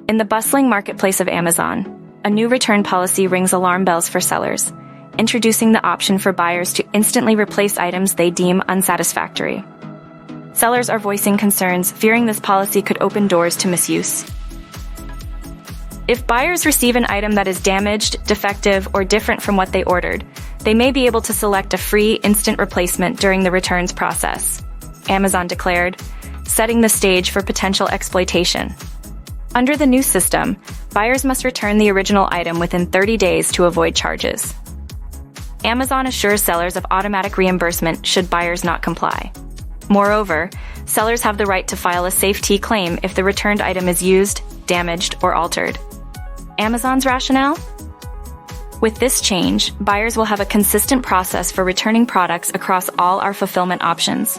In the bustling marketplace of Amazon, a new return policy rings alarm bells for sellers, introducing the option for buyers to instantly replace items they deem unsatisfactory. Sellers are voicing concerns, fearing this policy could open doors to misuse. If buyers receive an item that is damaged, defective, or different from what they ordered, they may be able to select a free instant replacement during the returns process, Amazon declared, setting the stage for potential exploitation. Under the new system, buyers must return the original item within 30 days to avoid charges. Amazon assures sellers of automatic reimbursement should buyers not comply. Moreover, sellers have the right to file a safety claim if the returned item is used, damaged, or altered. Amazon's rationale? With this change, buyers will have a consistent process for returning products across all our fulfillment options.